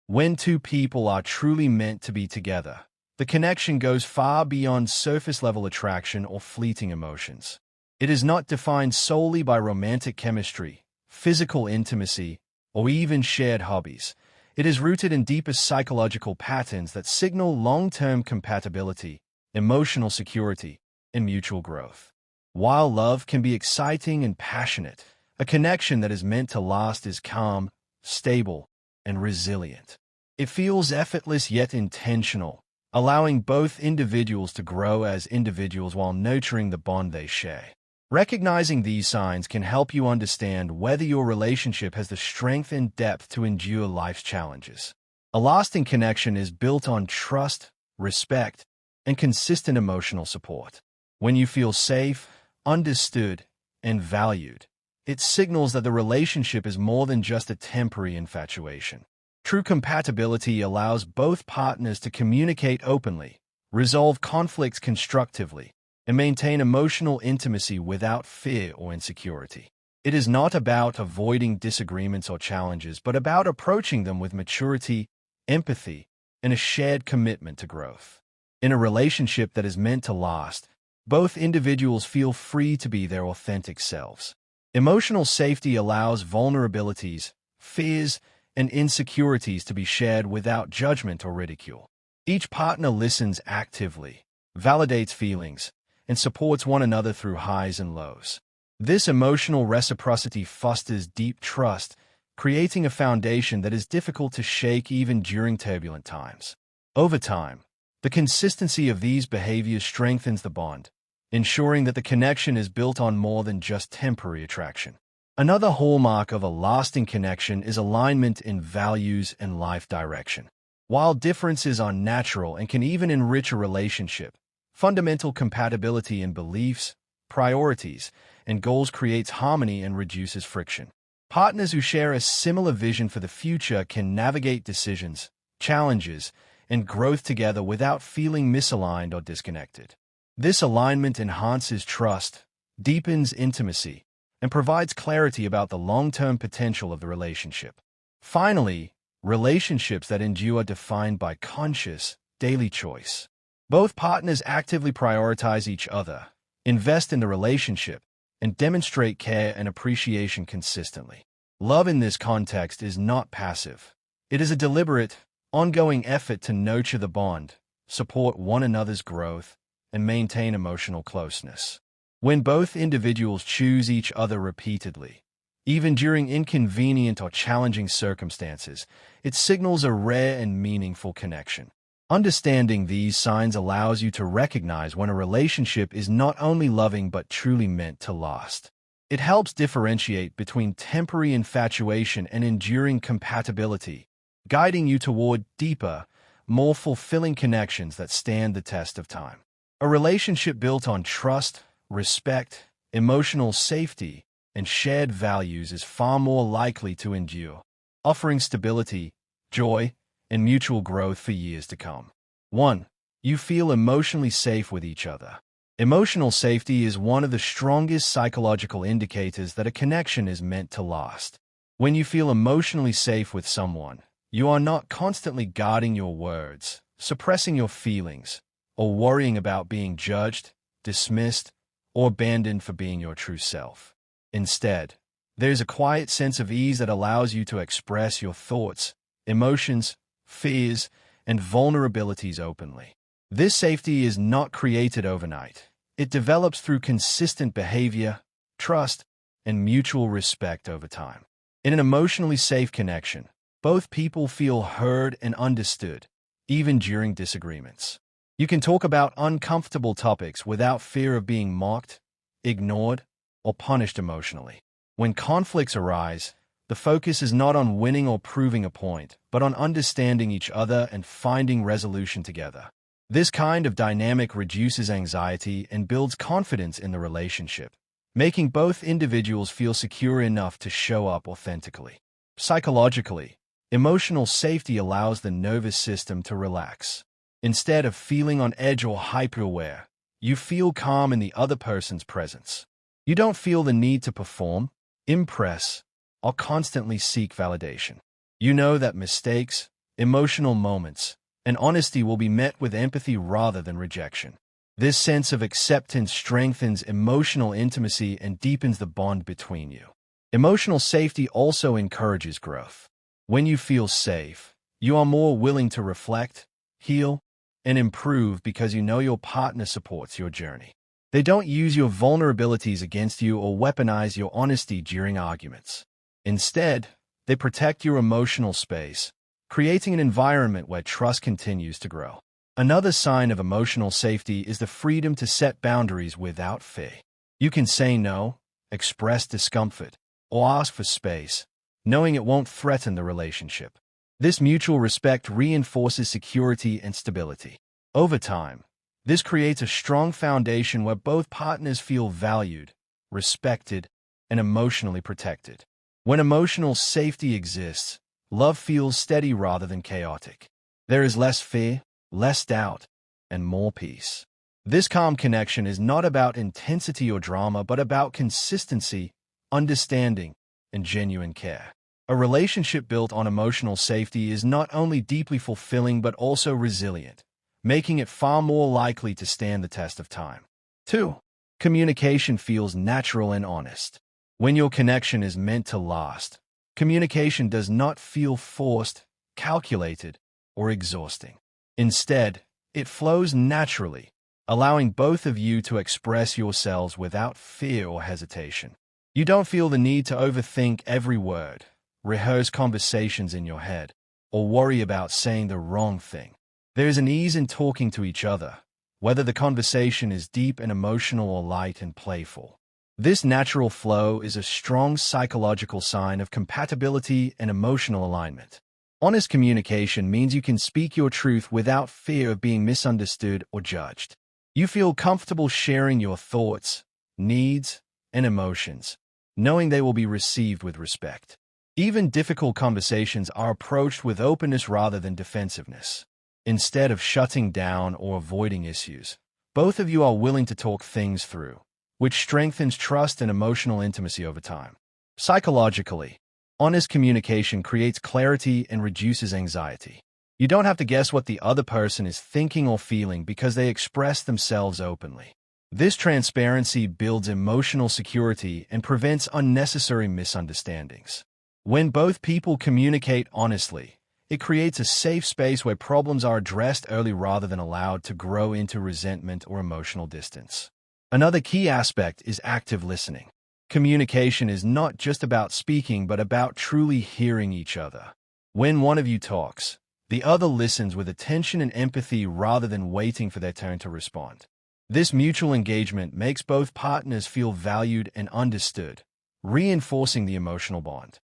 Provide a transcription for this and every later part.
When two people are truly meant to be together, the connection goes far beyond surface-level attraction or fleeting emotions. It is not defined solely by romantic chemistry, physical intimacy, or even shared hobbies. It is rooted in deeper psychological patterns that signal long-term compatibility, emotional security, and mutual growth. While love can be exciting and passionate, a connection that is meant to last is calm, stable, and resilient. It feels effortless yet intentional, allowing both individuals to grow as individuals while nurturing the bond they share. Recognizing these signs can help you understand whether your relationship has the strength and depth to endure life's challenges. A lasting connection is built on trust, respect, and consistent emotional support. When you feel safe, understood, and valued, it signals that the relationship is more than just a temporary infatuation. True compatibility allows both partners to communicate openly, resolve conflicts constructively, and maintain emotional intimacy without fear or insecurity. It is not about avoiding disagreements or challenges, but about approaching them with maturity, empathy, and a shared commitment to growth. In a relationship that is meant to last, both individuals feel free to be their authentic selves. Emotional safety allows vulnerabilities, fears, and insecurities to be shared without judgment or ridicule. Each partner listens actively, validates feelings, and supports one another through highs and lows. This emotional reciprocity fosters deep trust, creating a foundation that is difficult to shake even during turbulent times. Over time, the consistency of these behaviors strengthens the bond, ensuring that the connection is built on more than just temporary attraction. Another hallmark of a lasting connection is alignment in values and life direction. While differences are natural and can even enrich a relationship, fundamental compatibility in beliefs, priorities, and goals creates harmony and reduces friction. Partners who share a similar vision for the future can navigate decisions, challenges, and growth together without feeling misaligned or disconnected. This alignment enhances trust, deepens intimacy, and provides clarity about the long-term potential of the relationship. Finally, relationships that endure are defined by conscious, daily choice. Both partners actively prioritize each other, invest in the relationship, and demonstrate care and appreciation consistently. Love in this context is not passive. It is a deliberate, ongoing effort to nurture the bond, support one another's growth, and maintain emotional closeness. When both individuals choose each other repeatedly, even during inconvenient or challenging circumstances, it signals a rare and meaningful connection. Understanding these signs allows you to recognize when a relationship is not only loving but truly meant to last. It helps differentiate between temporary infatuation and enduring compatibility, guiding you toward deeper, more fulfilling connections that stand the test of time. A relationship built on trust, respect, emotional safety, and shared values is far more likely to endure, offering stability, joy, and mutual growth for years to come. 1. You feel emotionally safe with each other. Emotional safety is one of the strongest psychological indicators that a connection is meant to last. When you feel emotionally safe with someone, you are not constantly guarding your words, suppressing your feelings, or worrying about being judged, dismissed, or abandoned for being your true self. Instead, there's a quiet sense of ease that allows you to express your thoughts, emotions, fears, and vulnerabilities openly. This safety is not created overnight. It develops through consistent behavior, trust, and mutual respect over time. In an emotionally safe connection, both people feel heard and understood, even during disagreements. You can talk about uncomfortable topics without fear of being mocked, ignored, or punished emotionally. When conflicts arise, the focus is not on winning or proving a point, but on understanding each other and finding resolution together. This kind of dynamic reduces anxiety and builds confidence in the relationship, making both individuals feel secure enough to show up authentically. Psychologically, emotional safety allows the nervous system to relax. Instead of feeling on edge or hyper-aware, you feel calm in the other person's presence. You don't feel the need to perform, impress, or constantly seek validation. You know that mistakes, emotional moments, and honesty will be met with empathy rather than rejection. This sense of acceptance strengthens emotional intimacy and deepens the bond between you. Emotional safety also encourages growth. When you feel safe, you are more willing to reflect, heal, and improve because you know your partner supports your journey. They don't use your vulnerabilities against you or weaponize your honesty during arguments. Instead, they protect your emotional space, creating an environment where trust continues to grow. Another sign of emotional safety is the freedom to set boundaries without fear. You can say no, express discomfort, or ask for space, knowing it won't threaten the relationship. This mutual respect reinforces security and stability. Over time, this creates a strong foundation where both partners feel valued, respected, and emotionally protected. When emotional safety exists, love feels steady rather than chaotic. There is less fear, less doubt, and more peace. This calm connection is not about intensity or drama, but about consistency, understanding, and genuine care. A relationship built on emotional safety is not only deeply fulfilling but also resilient, making it far more likely to stand the test of time. 2. Communication feels natural and honest. When your connection is meant to last, communication does not feel forced, calculated, or exhausting. Instead, it flows naturally, allowing both of you to express yourselves without fear or hesitation. You don't feel the need to overthink every word, rehearse conversations in your head, or worry about saying the wrong thing. There is an ease in talking to each other, whether the conversation is deep and emotional or light and playful. This natural flow is a strong psychological sign of compatibility and emotional alignment. Honest communication means you can speak your truth without fear of being misunderstood or judged. You feel comfortable sharing your thoughts, needs, and emotions, knowing they will be received with respect. Even difficult conversations are approached with openness rather than defensiveness. Instead of shutting down or avoiding issues, both of you are willing to talk things through, which strengthens trust and emotional intimacy over time. Psychologically, honest communication creates clarity and reduces anxiety. You don't have to guess what the other person is thinking or feeling because they express themselves openly. This transparency builds emotional security and prevents unnecessary misunderstandings. When both people communicate honestly, it creates a safe space where problems are addressed early rather than allowed to grow into resentment or emotional distance. Another key aspect is active listening. Communication is not just about speaking, but about truly hearing each other. When one of you talks, the other listens with attention and empathy rather than waiting for their turn to respond. This mutual engagement makes both partners feel valued and understood, reinforcing the emotional bond.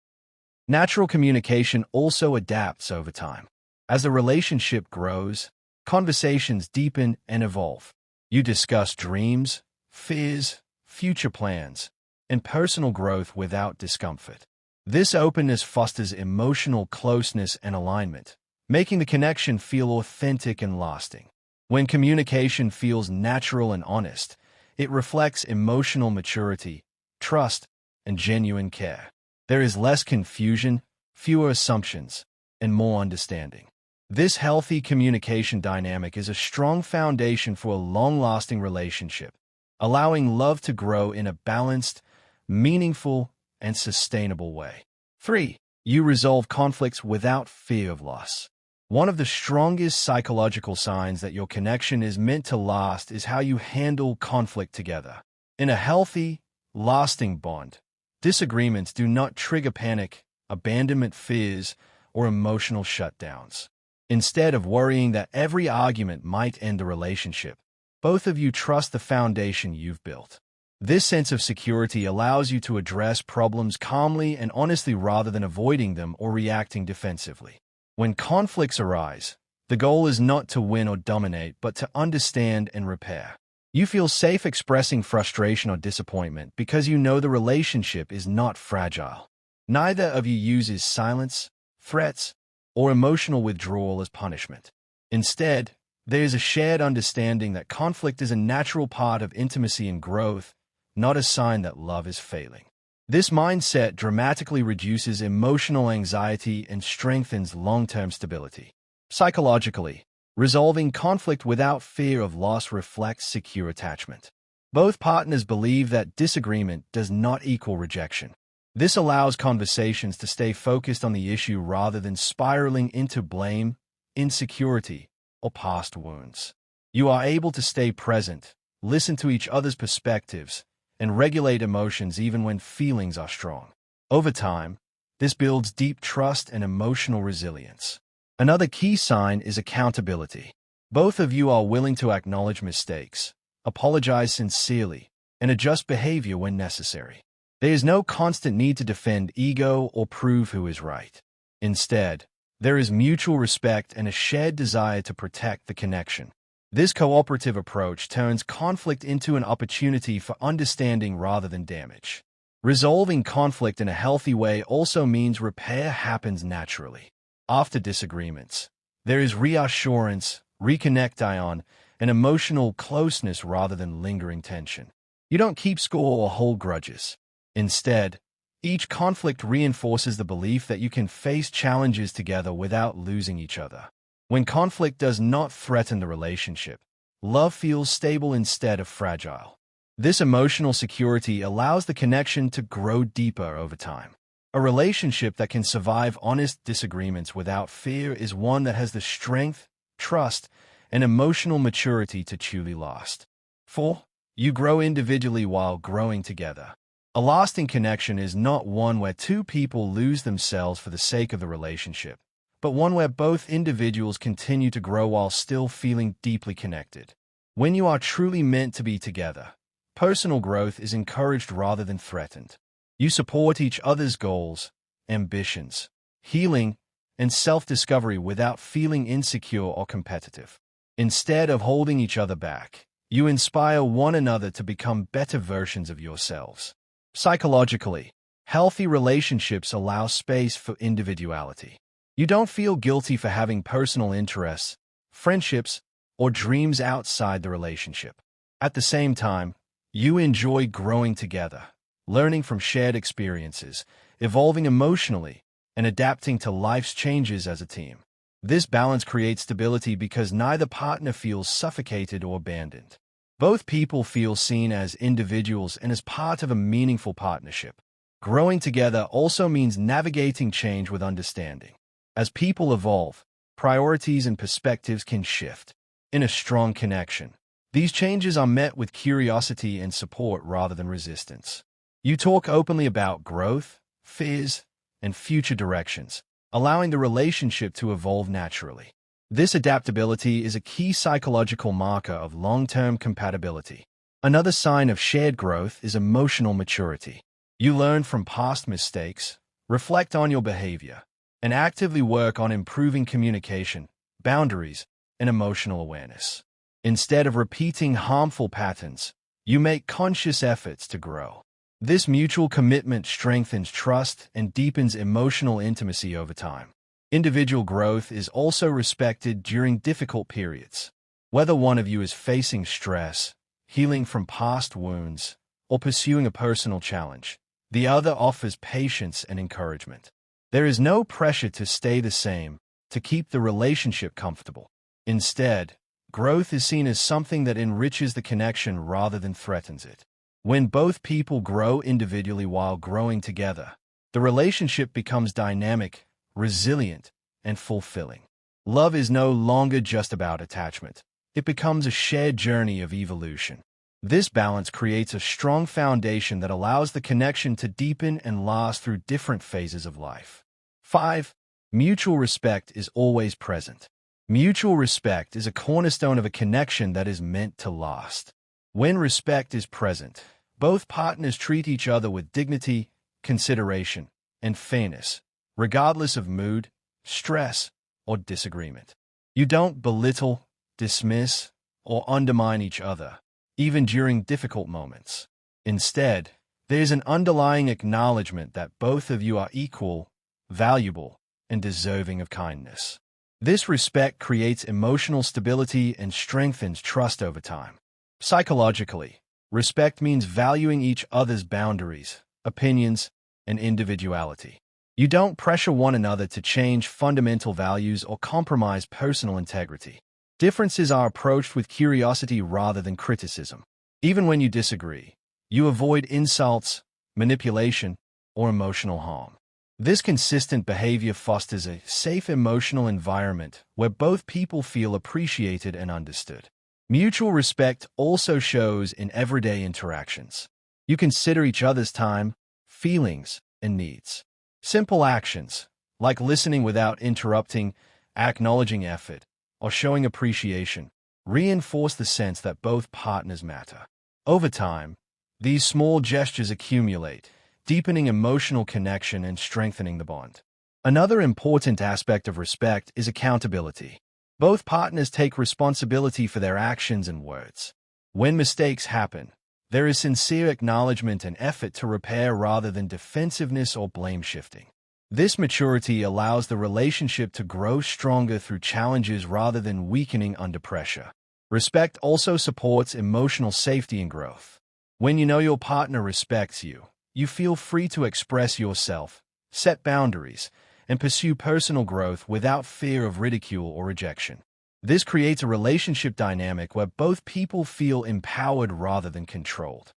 Natural communication also adapts over time. As the relationship grows, conversations deepen and evolve. You discuss dreams, fears, future plans, and personal growth without discomfort. This openness fosters emotional closeness and alignment, making the connection feel authentic and lasting. When communication feels natural and honest, it reflects emotional maturity, trust, and genuine care. There is less confusion, fewer assumptions, and more understanding. This healthy communication dynamic is a strong foundation for a long-lasting relationship, allowing love to grow in a balanced, meaningful, and sustainable way. 3. You resolve conflicts without fear of loss. One of the strongest psychological signs that your connection is meant to last is how you handle conflict together. In a healthy, lasting bond, disagreements do not trigger panic, abandonment fears, or emotional shutdowns. Instead of worrying that every argument might end the relationship, both of you trust the foundation you've built. This sense of security allows you to address problems calmly and honestly rather than avoiding them or reacting defensively. When conflicts arise, the goal is not to win or dominate, but to understand and repair. You feel safe expressing frustration or disappointment because you know the relationship is not fragile. Neither of you uses silence, threats, or emotional withdrawal as punishment. Instead, there is a shared understanding that conflict is a natural part of intimacy and growth, not a sign that love is failing. This mindset dramatically reduces emotional anxiety and strengthens long-term stability. Psychologically, resolving conflict without fear of loss reflects secure attachment. Both partners believe that disagreement does not equal rejection. This allows conversations to stay focused on the issue rather than spiraling into blame, insecurity, or past wounds. You are able to stay present, listen to each other's perspectives, and regulate emotions even when feelings are strong. Over time, this builds deep trust and emotional resilience. Another key sign is accountability. Both of you are willing to acknowledge mistakes, apologize sincerely, and adjust behavior when necessary. There is no constant need to defend ego or prove who is right. Instead, there is mutual respect and a shared desire to protect the connection. This cooperative approach turns conflict into an opportunity for understanding rather than damage. Resolving conflict in a healthy way also means repair happens naturally. After disagreements, there is reassurance, reconnection, and emotional closeness rather than lingering tension. You don't keep score or hold grudges. Instead, each conflict reinforces the belief that you can face challenges together without losing each other. When conflict does not threaten the relationship, love feels stable instead of fragile. This emotional security allows the connection to grow deeper over time. A relationship that can survive honest disagreements without fear is one that has the strength, trust, and emotional maturity to truly last. 4. You grow individually while growing together. A lasting connection is not one where two people lose themselves for the sake of the relationship, but one where both individuals continue to grow while still feeling deeply connected. When you are truly meant to be together, personal growth is encouraged rather than threatened. You support each other's goals, ambitions, healing, and self-discovery without feeling insecure or competitive. Instead of holding each other back, you inspire one another to become better versions of yourselves. Psychologically, healthy relationships allow space for individuality. You don't feel guilty for having personal interests, friendships, or dreams outside the relationship. At the same time, you enjoy growing together, learning from shared experiences, evolving emotionally, and adapting to life's changes as a team. This balance creates stability because neither partner feels suffocated or abandoned. Both people feel seen as individuals and as part of a meaningful partnership. Growing together also means navigating change with understanding. As people evolve, priorities and perspectives can shift. In a strong connection, these changes are met with curiosity and support rather than resistance. You talk openly about growth, fears, and future directions, allowing the relationship to evolve naturally. This adaptability is a key psychological marker of long-term compatibility. Another sign of shared growth is emotional maturity. You learn from past mistakes, reflect on your behavior, and actively work on improving communication, boundaries, and emotional awareness. Instead of repeating harmful patterns, you make conscious efforts to grow. This mutual commitment strengthens trust and deepens emotional intimacy over time. Individual growth is also respected during difficult periods. Whether one of you is facing stress, healing from past wounds, or pursuing a personal challenge, the other offers patience and encouragement. There is no pressure to stay the same, to keep the relationship comfortable. Instead, growth is seen as something that enriches the connection rather than threatens it. When both people grow individually while growing together, the relationship becomes dynamic, resilient, and fulfilling. Love is no longer just about attachment. It becomes a shared journey of evolution. This balance creates a strong foundation that allows the connection to deepen and last through different phases of life. 5. Mutual respect is always present. Mutual respect is a cornerstone of a connection that is meant to last. When respect is present, both partners treat each other with dignity, consideration, and fairness, regardless of mood, stress, or disagreement. You don't belittle, dismiss, or undermine each other, even during difficult moments. Instead, there's an underlying acknowledgement that both of you are equal, valuable, and deserving of kindness. This respect creates emotional stability and strengthens trust over time. Psychologically, respect means valuing each other's boundaries, opinions, and individuality. You don't pressure one another to change fundamental values or compromise personal integrity. Differences are approached with curiosity rather than criticism. Even when you disagree, you avoid insults, manipulation, or emotional harm. This consistent behavior fosters a safe emotional environment where both people feel appreciated and understood. Mutual respect also shows in everyday interactions. You consider each other's time, feelings, and needs. Simple actions, like listening without interrupting, acknowledging effort, or showing appreciation, reinforce the sense that both partners matter. Over time, these small gestures accumulate, deepening emotional connection and strengthening the bond. Another important aspect of respect is accountability. Both partners take responsibility for their actions and words. When mistakes happen, there is sincere acknowledgement and effort to repair rather than defensiveness or blame shifting. This maturity allows the relationship to grow stronger through challenges rather than weakening under pressure. Respect also supports emotional safety and growth. When you know your partner respects you, you feel free to express yourself, set boundaries, and pursue personal growth without fear of ridicule or rejection. This creates a relationship dynamic where both people feel empowered rather than controlled.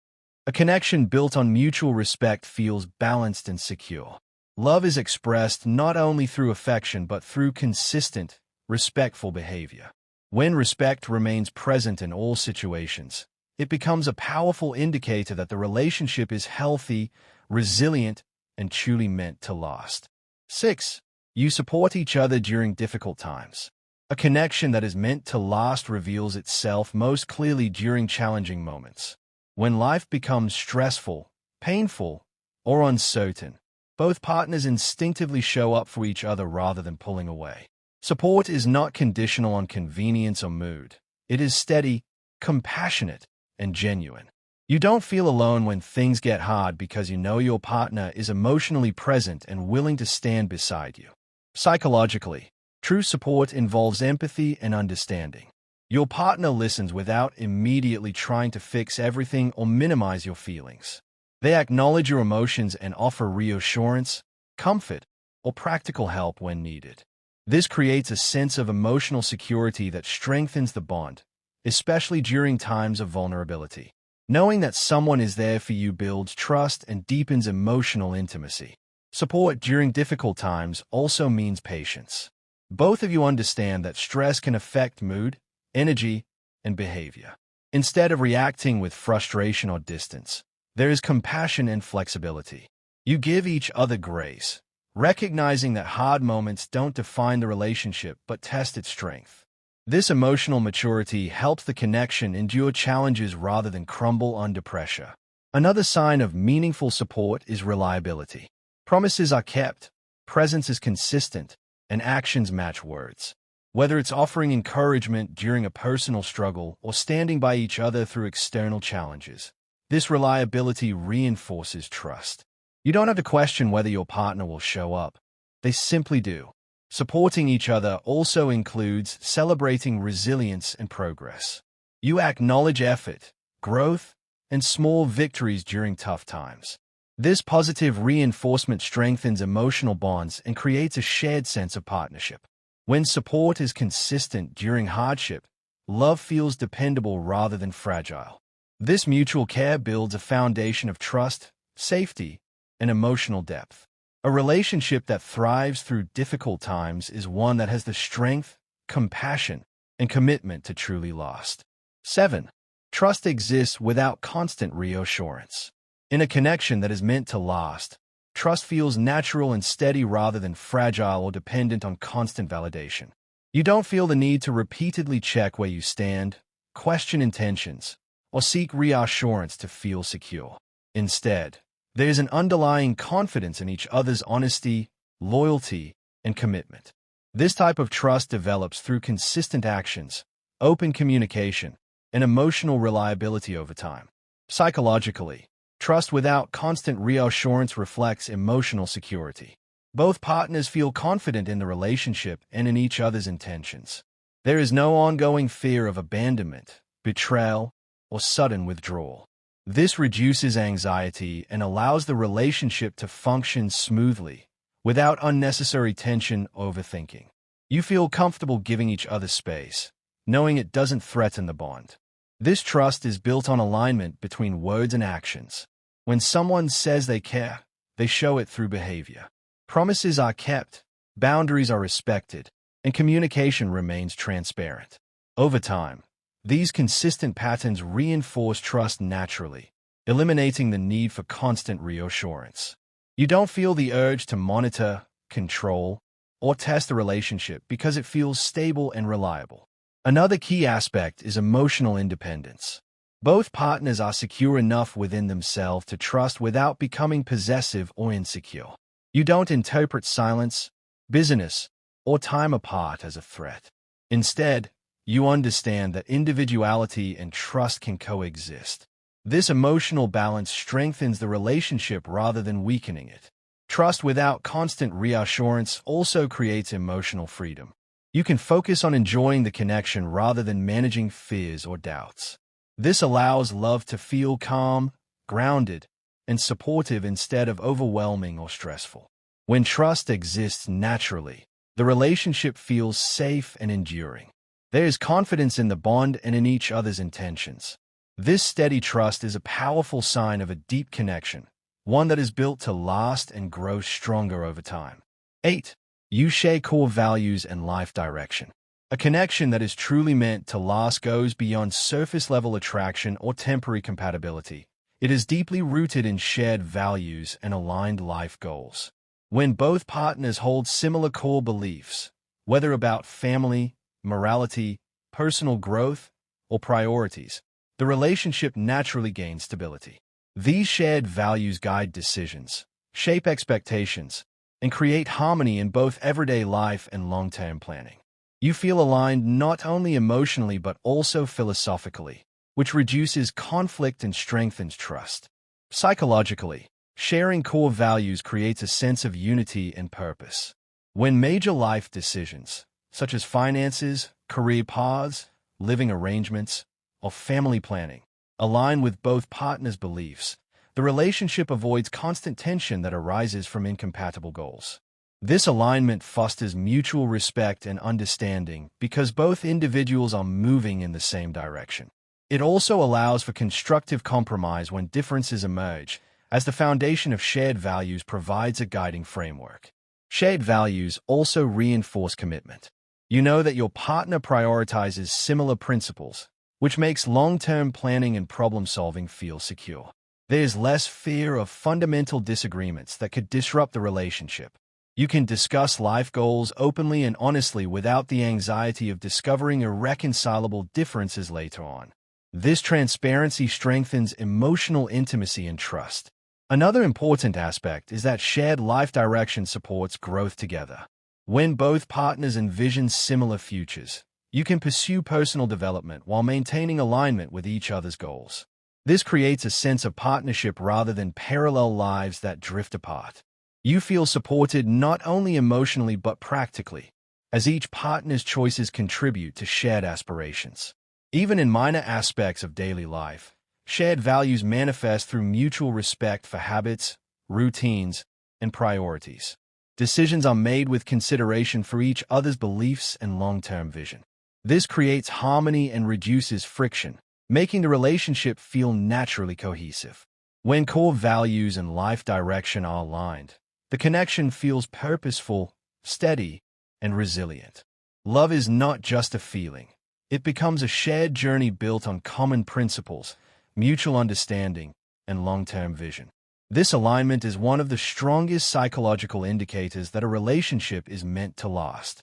A connection built on mutual respect feels balanced and secure. Love is expressed not only through affection but through consistent, respectful behavior. When respect remains present in all situations, it becomes a powerful indicator that the relationship is healthy, resilient, and truly meant to last. 6. You support each other during difficult times. A connection that is meant to last reveals itself most clearly during challenging moments. When life becomes stressful, painful, or uncertain, both partners instinctively show up for each other rather than pulling away. Support is not conditional on convenience or mood. It is steady, compassionate, and genuine. You don't feel alone when things get hard because you know your partner is emotionally present and willing to stand beside you. Psychologically, true support involves empathy and understanding. Your partner listens without immediately trying to fix everything or minimize your feelings. They acknowledge your emotions and offer reassurance, comfort, or practical help when needed. This creates a sense of emotional security that strengthens the bond, especially during times of vulnerability. Knowing that someone is there for you builds trust and deepens emotional intimacy. Support during difficult times also means patience. Both of you understand that stress can affect mood, energy, and behavior. Instead of reacting with frustration or distance, there is compassion and flexibility. You give each other grace, recognizing that hard moments don't define the relationship but test its strength. This emotional maturity helps the connection endure challenges rather than crumble under pressure. Another sign of meaningful support is reliability. Promises are kept, presence is consistent, and actions match words. Whether it's offering encouragement during a personal struggle or standing by each other through external challenges, this reliability reinforces trust. You don't have to question whether your partner will show up. They simply do. Supporting each other also includes celebrating resilience and progress. You acknowledge effort, growth, and small victories during tough times. This positive reinforcement strengthens emotional bonds and creates a shared sense of partnership. When support is consistent during hardship, love feels dependable rather than fragile. This mutual care builds a foundation of trust, safety, and emotional depth. A relationship that thrives through difficult times is one that has the strength, compassion, and commitment to truly last. 7. Trust exists without constant reassurance. In a connection that is meant to last, trust feels natural and steady rather than fragile or dependent on constant validation. You don't feel the need to repeatedly check where you stand, question intentions, or seek reassurance to feel secure. Instead, there is an underlying confidence in each other's honesty, loyalty, and commitment. This type of trust develops through consistent actions, open communication, and emotional reliability over time. Psychologically, trust without constant reassurance reflects emotional security. Both partners feel confident in the relationship and in each other's intentions. There is no ongoing fear of abandonment, betrayal, or sudden withdrawal. This reduces anxiety and allows the relationship to function smoothly, without unnecessary tension or overthinking. You feel comfortable giving each other space, knowing it doesn't threaten the bond. This trust is built on alignment between words and actions. When someone says they care, they show it through behavior. Promises are kept, boundaries are respected, and communication remains transparent. Over time, these consistent patterns reinforce trust naturally, eliminating the need for constant reassurance. You don't feel the urge to monitor, control, or test the relationship because it feels stable and reliable. Another key aspect is emotional independence. Both partners are secure enough within themselves to trust without becoming possessive or insecure. You don't interpret silence, busyness, or time apart as a threat. Instead, you understand that individuality and trust can coexist. This emotional balance strengthens the relationship rather than weakening it. Trust without constant reassurance also creates emotional freedom. You can focus on enjoying the connection rather than managing fears or doubts. This allows love to feel calm, grounded, and supportive instead of overwhelming or stressful. When trust exists naturally, the relationship feels safe and enduring. There is confidence in the bond and in each other's intentions. This steady trust is a powerful sign of a deep connection, one that is built to last and grow stronger over time. 8. You share core values and life direction. A connection that is truly meant to last goes beyond surface-level attraction or temporary compatibility. It is deeply rooted in shared values and aligned life goals. When both partners hold similar core beliefs, whether about family, morality, personal growth, or priorities, the relationship naturally gains stability. These shared values guide decisions, shape expectations, and create harmony in both everyday life and long-term planning. You feel aligned not only emotionally but also philosophically, which reduces conflict and strengthens trust. Psychologically, sharing core values creates a sense of unity and purpose. When major life decisions, such as finances, career paths, living arrangements, or family planning, align with both partners' beliefs, the relationship avoids constant tension that arises from incompatible goals. This alignment fosters mutual respect and understanding because both individuals are moving in the same direction. It also allows for constructive compromise when differences emerge, as the foundation of shared values provides a guiding framework. Shared values also reinforce commitment. You know that your partner prioritizes similar principles, which makes long-term planning and problem-solving feel secure. There's less fear of fundamental disagreements that could disrupt the relationship. You can discuss life goals openly and honestly without the anxiety of discovering irreconcilable differences later on. This transparency strengthens emotional intimacy and trust. Another important aspect is that shared life direction supports growth together. When both partners envision similar futures, you can pursue personal development while maintaining alignment with each other's goals. This creates a sense of partnership rather than parallel lives that drift apart. You feel supported not only emotionally but practically, as each partner's choices contribute to shared aspirations. Even in minor aspects of daily life, shared values manifest through mutual respect for habits, routines, and priorities. Decisions are made with consideration for each other's beliefs and long-term vision. This creates harmony and reduces friction, making the relationship feel naturally cohesive. When core values and life direction are aligned, the connection feels purposeful, steady, and resilient. Love is not just a feeling. It becomes a shared journey built on common principles, mutual understanding, and long-term vision. This alignment is one of the strongest psychological indicators that a relationship is meant to last.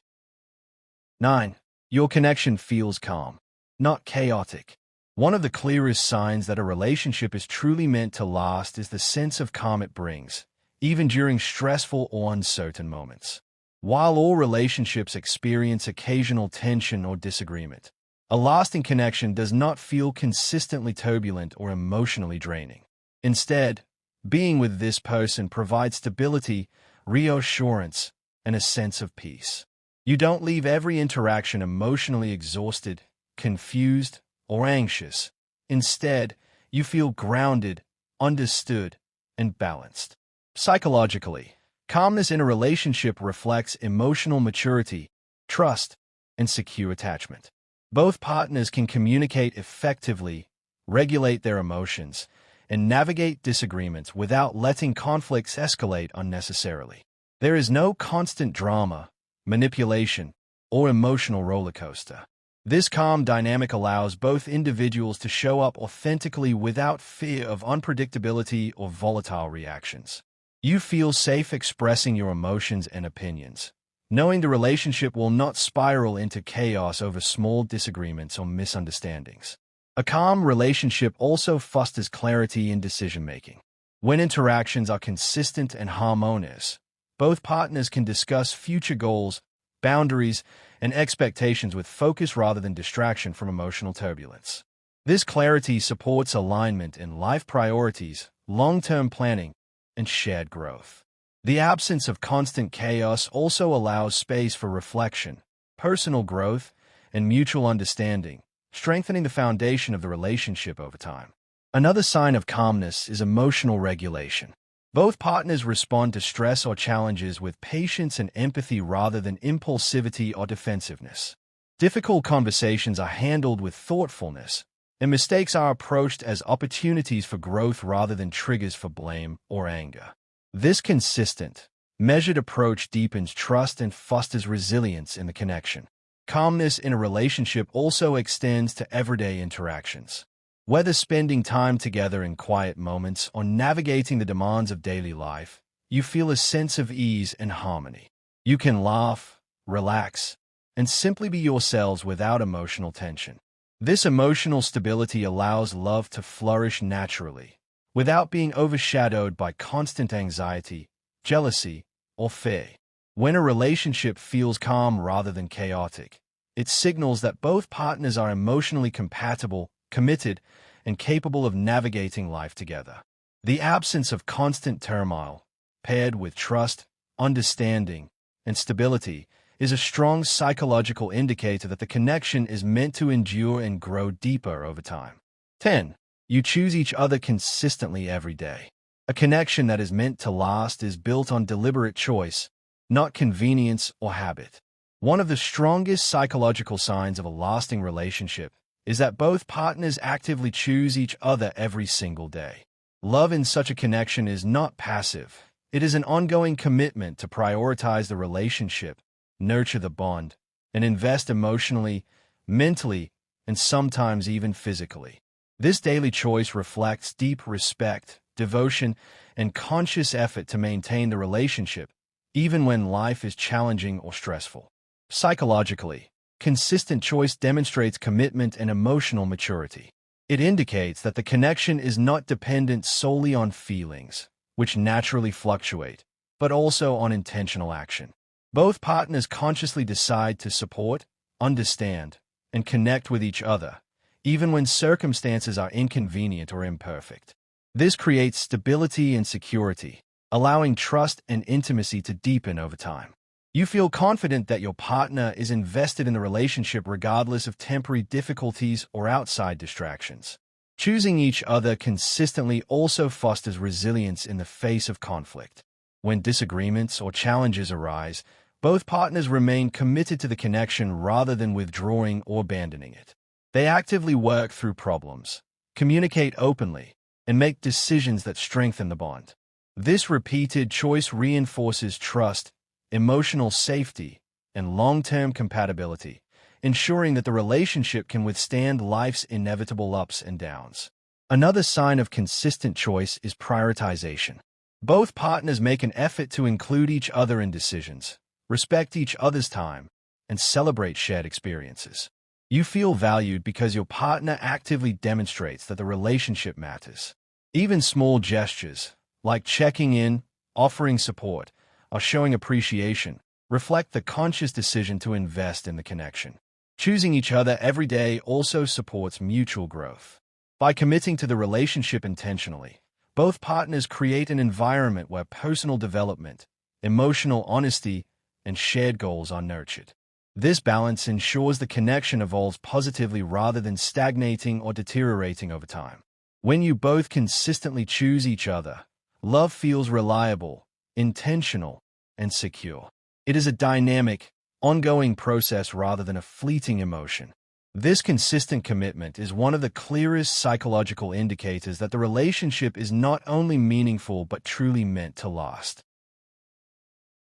9. Your connection feels calm, not chaotic. One of the clearest signs that a relationship is truly meant to last is the sense of calm it brings, even during stressful or uncertain moments. While all relationships experience occasional tension or disagreement, a lasting connection does not feel consistently turbulent or emotionally draining. Instead, being with this person provides stability, reassurance, and a sense of peace. You don't leave every interaction emotionally exhausted, confused, or anxious. Instead, You feel grounded, understood, and balanced. Psychologically, calmness in a relationship reflects emotional maturity, trust, and secure attachment. Both partners can communicate effectively, regulate their emotions, and navigate disagreements without letting conflicts escalate unnecessarily. There is no constant drama, manipulation, or emotional roller coaster. This calm dynamic allows both individuals to show up authentically without fear of unpredictability or volatile reactions. You feel safe expressing your emotions and opinions, knowing the relationship will not spiral into chaos over small disagreements or misunderstandings. A calm relationship also fosters clarity in decision-making. When interactions are consistent and harmonious, both partners can discuss future goals, boundaries, and expectations with focus rather than distraction from emotional turbulence. This clarity supports alignment in life priorities, long-term planning, and shared growth. The absence of constant chaos also allows space for reflection, personal growth, and mutual understanding, strengthening the foundation of the relationship over time. Another sign of calmness is emotional regulation. Both partners respond to stress or challenges with patience and empathy rather than impulsivity or defensiveness. Difficult conversations are handled with thoughtfulness, and mistakes are approached as opportunities for growth rather than triggers for blame or anger. This consistent, measured approach deepens trust and fosters resilience in the connection. Calmness in a relationship also extends to everyday interactions. Whether spending time together in quiet moments or navigating the demands of daily life, you feel a sense of ease and harmony. You can laugh, relax, and simply be yourselves without emotional tension. This emotional stability allows love to flourish naturally, without being overshadowed by constant anxiety, jealousy, or fear. When a relationship feels calm rather than chaotic, it signals that both partners are emotionally compatible, committed, and capable of navigating life together. The absence of constant turmoil, paired with trust, understanding, and stability, is a strong psychological indicator that the connection is meant to endure and grow deeper over time. 10. You choose each other consistently every day. A connection that is meant to last is built on deliberate choice, not convenience or habit. One of the strongest psychological signs of a lasting relationship is that both partners actively choose each other every single day. Love in such a connection is not passive. It is an ongoing commitment to prioritize the relationship, nurture the bond, and invest emotionally, mentally, and sometimes even physically. This daily choice reflects deep respect, devotion, and conscious effort to maintain the relationship, even when life is challenging or stressful. Psychologically, consistent choice demonstrates commitment and emotional maturity. It indicates that the connection is not dependent solely on feelings, which naturally fluctuate, but also on intentional action. Both partners consciously decide to support, understand, and connect with each other, even when circumstances are inconvenient or imperfect. This creates stability and security, allowing trust and intimacy to deepen over time. You feel confident that your partner is invested in the relationship regardless of temporary difficulties or outside distractions. Choosing each other consistently also fosters resilience in the face of conflict. When disagreements or challenges arise, both partners remain committed to the connection rather than withdrawing or abandoning it. They actively work through problems, communicate openly, and make decisions that strengthen the bond. This repeated choice reinforces trust, emotional safety, and long-term compatibility, ensuring that the relationship can withstand life's inevitable ups and downs. Another sign of consistent choice is prioritization. Both partners make an effort to include each other in decisions, respect each other's time, and celebrate shared experiences. You feel valued because your partner actively demonstrates that the relationship matters. Even small gestures, like checking in, offering support, or showing appreciation, reflect the conscious decision to invest in the connection. Choosing each other every day also supports mutual growth. By committing to the relationship intentionally, both partners create an environment where personal development, emotional honesty, and shared goals are nurtured. This balance ensures the connection evolves positively rather than stagnating or deteriorating over time. When you both consistently choose each other, love feels reliable, intentional, and secure. It is a dynamic, ongoing process rather than a fleeting emotion. This consistent commitment is one of the clearest psychological indicators that the relationship is not only meaningful but truly meant to last.